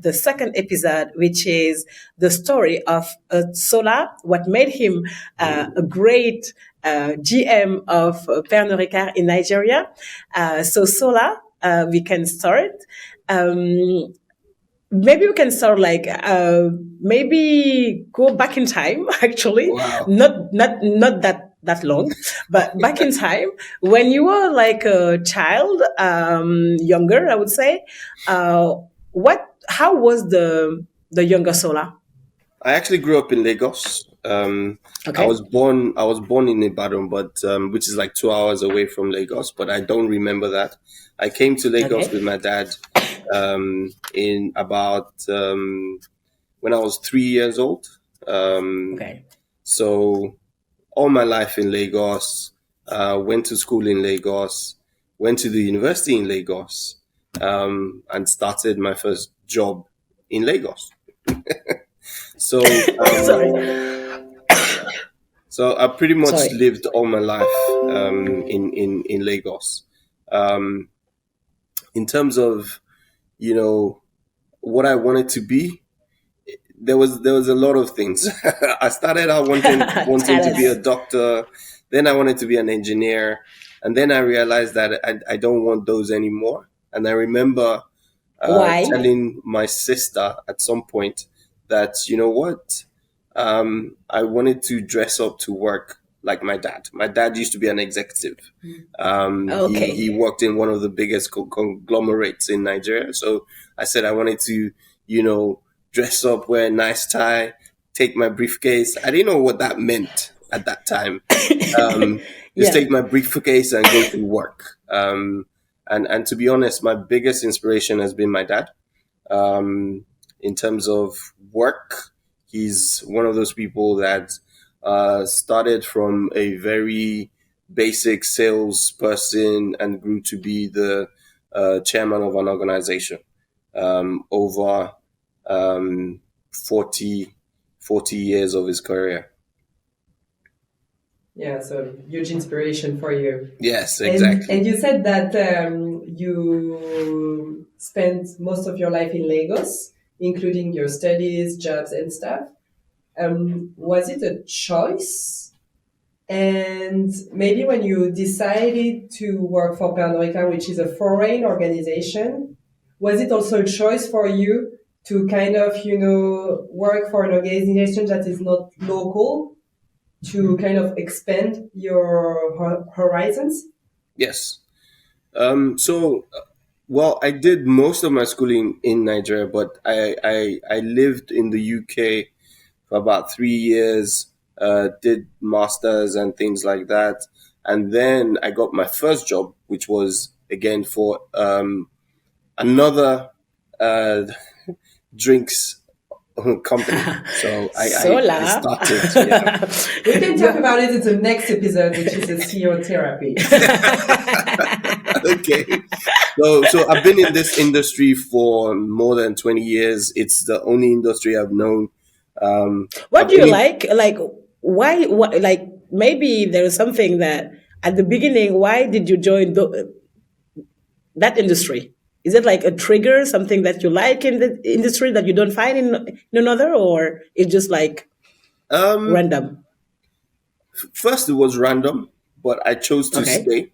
the second episode, which is the story of Sola, what made him a great GM of Pernod Ricard in Nigeria. So Sola, we can start. Maybe we can start like maybe go back in time. Actually, Wow. not that long, but back in time when you were like a child, younger, I would say. What? How was the younger Sola? I actually grew up in Lagos. Okay. I was born in Ibadan, but which is like 2 hours away from Lagos. But I don't remember that. I came to Lagos Okay. with my dad in about when I was 3 years old. Okay. So all my life in Lagos. Went to school in Lagos. Went to the university in Lagos, and started my first job in Lagos. So Sorry. So I pretty much Sorry. lived all my life in Lagos. Um, in terms of what I wanted to be, there was a lot of things. I started out wanting Tell to be a us. doctor, then I wanted to be an engineer, and then I realized that I don't want those anymore. And I remember Why? telling my sister at some point that you know what, I wanted to dress up to work like my dad. My dad used to be an executive. He Okay. worked in one of the biggest conglomerates in Nigeria. So I said I wanted to, you know, dress up, wear a nice tie, take my briefcase. I didn't know what that meant at that time. Just Yeah. take my briefcase and go to work. And to be honest, my biggest inspiration has been my dad. In terms of work, he's one of those people that started from a very basic salesperson and grew to be the chairman of an organization over um, 40, 40 years of his career. Yeah, so huge inspiration for you. Yes, And exactly. you said that you spent most of your life in Lagos, including your studies, jobs, and stuff. Was it a choice? And maybe when you decided to work for Pernod Ricard, which is a foreign organization, was it also a choice for you to kind of, work for an organization that is not local to kind of expand your horizons? Yes. Well, I did most of my schooling in Nigeria, but I lived in the UK for about 3 years, did masters and things like that. And then I got my first job, which was again for another uh, drinks company. So I Sola. started, yeah. We can talk Yeah. about it in the next episode, which is a CEO therapy. Okay. So I've been in this industry for more than 20 years. It's the only industry I've known. What I've do you only like? Like, why? What? Like, maybe there is something that at the beginning. Why did you join that industry? Is it like a trigger, something that you like in the industry that you don't find in another, or it's just like um random? first it was random, but I chose to Okay. stay.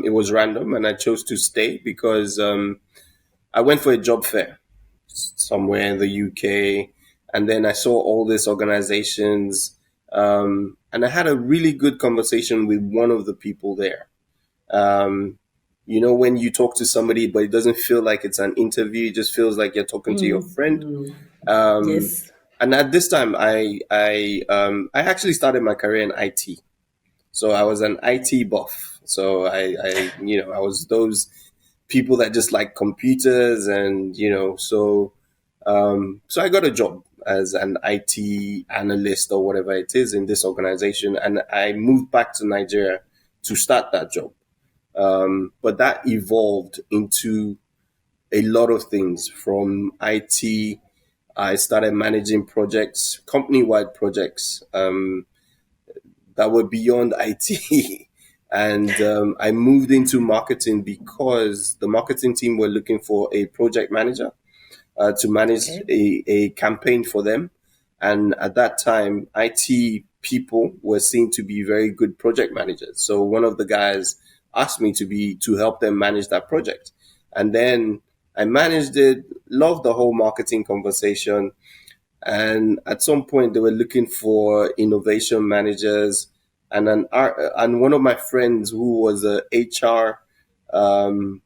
It was random and I chose to stay because I went for a job fair somewhere in the UK, and then I saw all these organizations, and I had a really good conversation with one of the people there. Um, when you talk to somebody, but it doesn't feel like it's an interview; it just feels like you're talking to your friend. Um, Yes. and at this time, I actually started my career in IT, so I was an IT buff. So I was those people that just like computers, and so I got a job as an IT analyst or whatever it is in this organization, and I moved back to Nigeria to start that job. But that evolved into a lot of things from IT. I started managing projects, company-wide projects that were beyond IT. And I moved into marketing because the marketing team were looking for a project manager. to manage Okay. a campaign for them. And at that time, IT people were seen to be very good project managers. So one of the guys asked me to help them manage that project. And then I managed it, loved the whole marketing conversation. And at some point, they were looking for innovation managers. And one of my friends who was a HR um,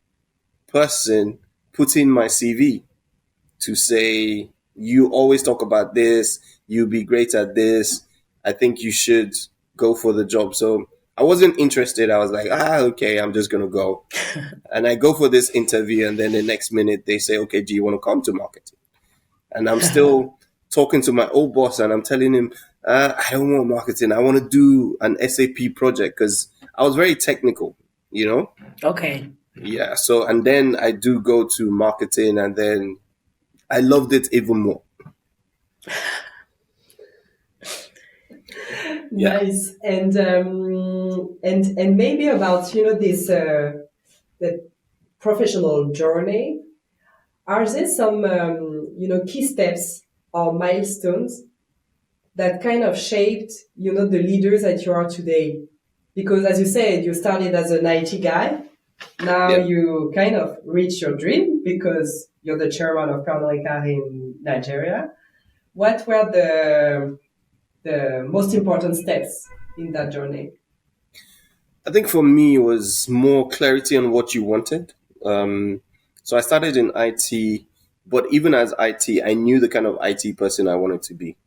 person put in my CV to say, you always talk about this, you'll be great at this. I think you should go for the job. So I wasn't interested. I was like, okay, I'm just going to go. And I go for this interview, and then the next minute they say, okay, do you want to come to marketing? And I'm still talking to my old boss, and I'm telling him, I don't want marketing. I want to do an SAP project because I was very technical, you know? Okay. Yeah. So, and then I do go to marketing, and then I loved it even more. Yeah. Nice. And maybe about this the professional journey. Are there some key steps or milestones that kind of shaped the leaders that you are today? Because as you said, you started as an IT guy. Now Yeah. you kind of reach your dream because you're the chairman of Pernod Ricard in Nigeria. What were the most important steps in that journey? I think for me, it was more clarity on what you wanted. So I started in IT, but even as IT, I knew the kind of IT person I wanted to be.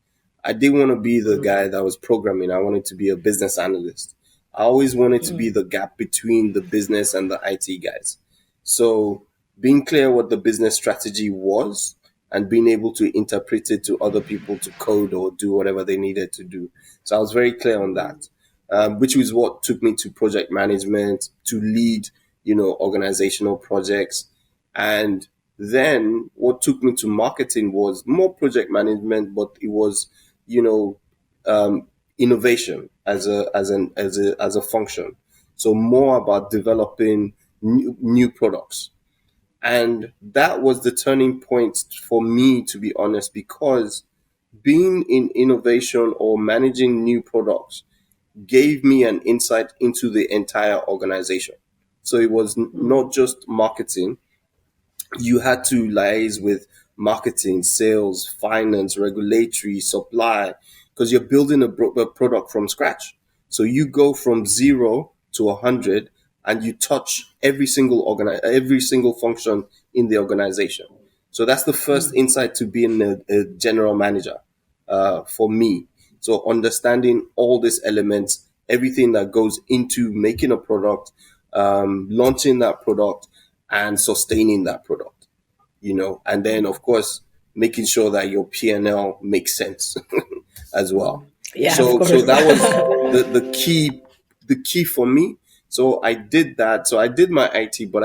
I didn't want to be the guy that was programming. I wanted to be a business analyst. I always wanted to be the gap between the business and the IT guys. So being clear what the business strategy was and being able to interpret it to other people to code or do whatever they needed to do. So I was very clear on that, which was what took me to project management, to lead, organizational projects. And then what took me to marketing was more project management, but it was, you know, innovation as a function. So more about developing new products. And that was the turning point for me, to be honest, because being in innovation or managing new products gave me an insight into the entire organization. So it was not just marketing. You had to liaise with marketing, sales, finance, regulatory, supply, because you're building a product from scratch. So you go from 0 to 100, and you touch every single function in the organization. So that's the first insight to being a general manager for me. So understanding all these elements, everything that goes into making a product, launching that product, and sustaining that product, and then of course making sure that your P&L makes sense as well. Yeah, of So course. that was the key for me. So I did that. So I did my IT, but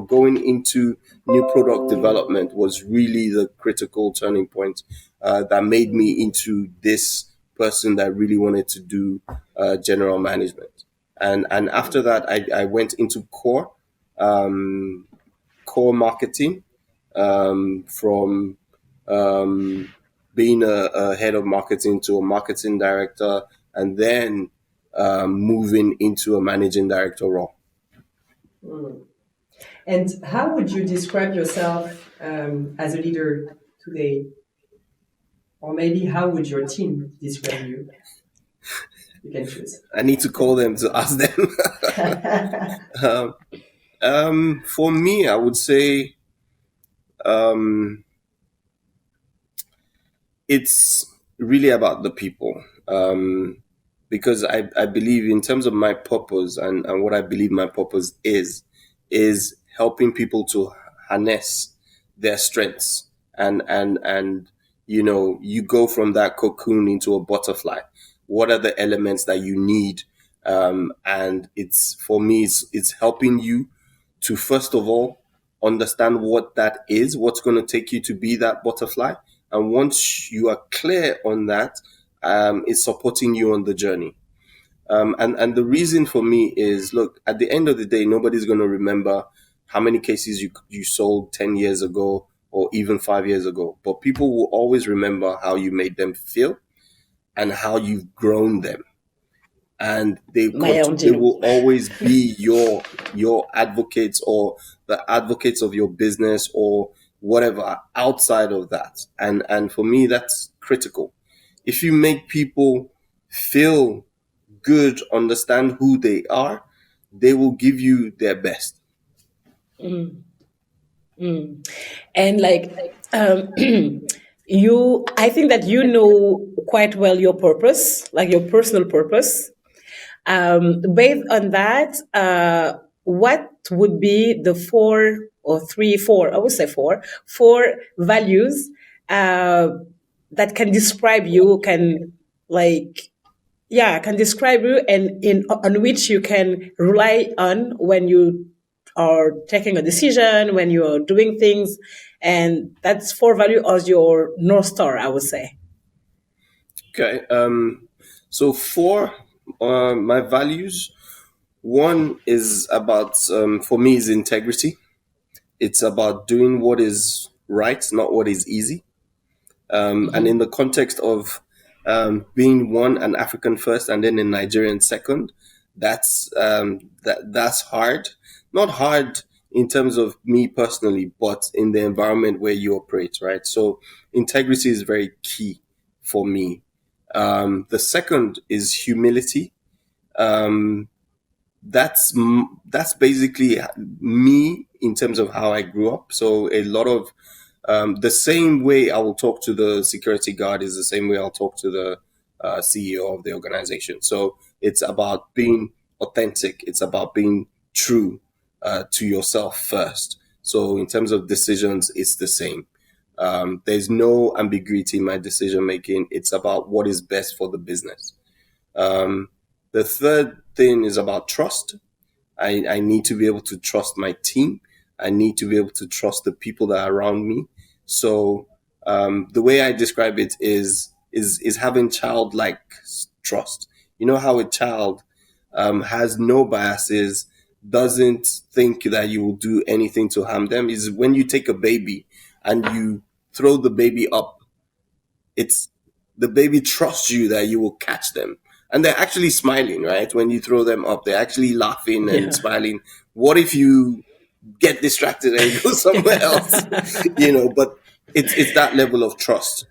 going into new product development was really the critical turning point that made me into this person that really wanted to do general management. And after that, I went into core marketing, from being a head of marketing to a marketing director, and then moving into a managing director role. And how would you describe yourself as a leader today? Or maybe how would your team describe you? You can choose. I need to call them to ask them. For me, I would say um, it's really about the people. Because I believe in terms of my purpose, and what I believe my purpose is helping people to harness their strengths, and you go from that cocoon into a butterfly. What are the elements that you need? And it's, for me, it's helping you to, first of all, understand what that is, what's going to take you to be that butterfly. And once you are clear on that, it's supporting you on the journey. And the reason for me is, look, at the end of the day, nobody's going to remember how many cases you sold 10 years ago, or even 5 years ago. But people will always remember how you made them feel and how you've grown them. And My own they Gino. will always be your advocates, or the advocates of your business, or whatever outside of that. And for me, that's critical. If you make people feel good, understand who they are, they will give you their best. And like I think that you know quite well your purpose, like your personal purpose. Based on that, what would be the four, I would say four values uh, that can describe you, can like, yeah, can describe you, and in on which you can rely on when you are taking a decision, when you are doing things, and that's four value as your north star, I would say. Okay. So for my values, one is about, for me, is integrity. It's about doing what is right, not what is easy. And in the context of being one, an African first, and then a Nigerian second, that's hard. Not hard in terms of me personally, but in the environment where you operate, right? So integrity is very key for me. The second is humility. Um, that's basically me in terms of how I grew up. So a lot of the same way I will talk to the security guard is the same way I'll talk to the CEO of the organization. So it's about being authentic. It's about being true to yourself first. So in terms of decisions, it's the same. There's no ambiguity in my decision making. It's about what is best for the business. Um, the third thing is about trust. I need to be able to trust my team. I need to be able to trust the people that are around me. So the way I describe it is having childlike trust. You know how a child has no biases, doesn't think that you will do anything to harm them. Is when you take a baby and you throw the baby up, it's the baby trusts you that you will catch them. And they're actually smiling, right? When you throw them up, they're actually laughing and Yeah. smiling. What if you get distracted and go somewhere else? But it's that level of trust.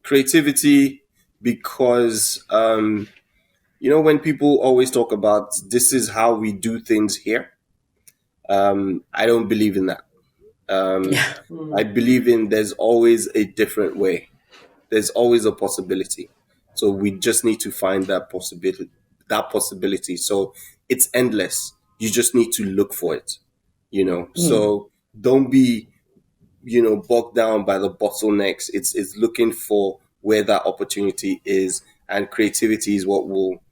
Creativity, because when people always talk about this is how we do things here, I don't believe in that. Um, Yeah. I believe in there's always a different way. There's always a possibility. So we just need to find that possibility. That possibility. So it's endless. You just need to look for it. So don't be, bogged down by the bottlenecks. It's looking for where that opportunity is, and creativity is what will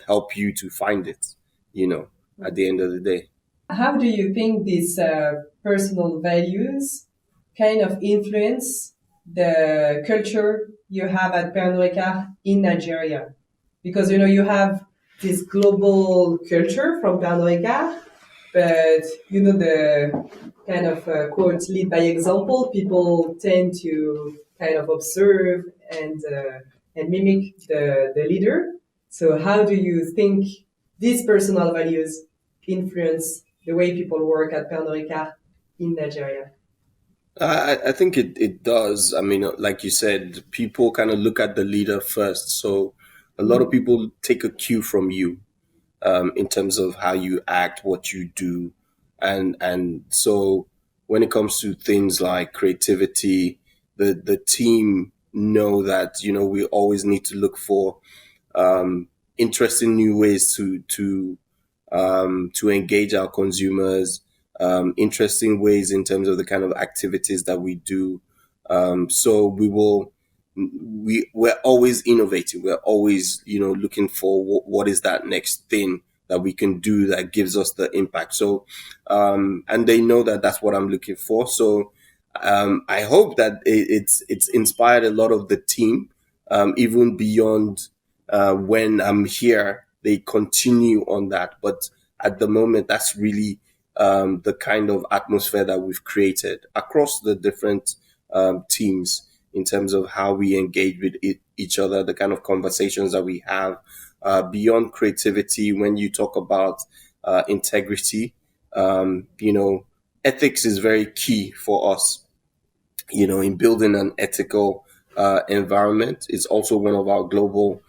help you to find it, at the end of the day. How do you think these personal values kind of influence the culture you have at Pernod Ricard in Nigeria? Because you have this global culture from Pernod Ricard, but the kind of quote lead by example. People tend to kind of observe and mimic the leader. So how do you think these personal values influence the way people work at Pernod Ricard in Nigeria? I think it does. I mean, like you said, people kind of look at the leader first. So a lot of people take a cue from you in terms of how you act, what you do, and so when it comes to things like creativity, the team know that we always need to look for interesting new ways to engage our consumers, interesting ways in terms of the kind of activities that we do. So we're always innovating. We're always, looking for what is that next thing that we can do that gives us the impact. So, and they know that that's what I'm looking for. So, I hope that it's inspired a lot of the team, even beyond when I'm here. They continue on that, but at the moment, that's really the kind of atmosphere that we've created across the different teams in terms of how we engage with each other, the kind of conversations that we have. Beyond creativity, when you talk about integrity, ethics is very key for us, in building an ethical environment. It's also one of our global,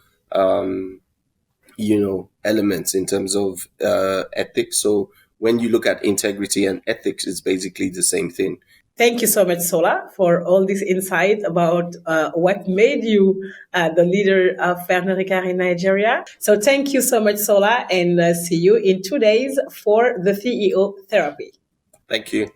elements in terms of ethics. So when you look at integrity and ethics, it's basically the same thing. Thank you so much, Sola, for all this insight about what made you the leader of Pernod Ricard in Nigeria. So thank you so much, Sola, and see you in 2 days for the CEO therapy. Thank you.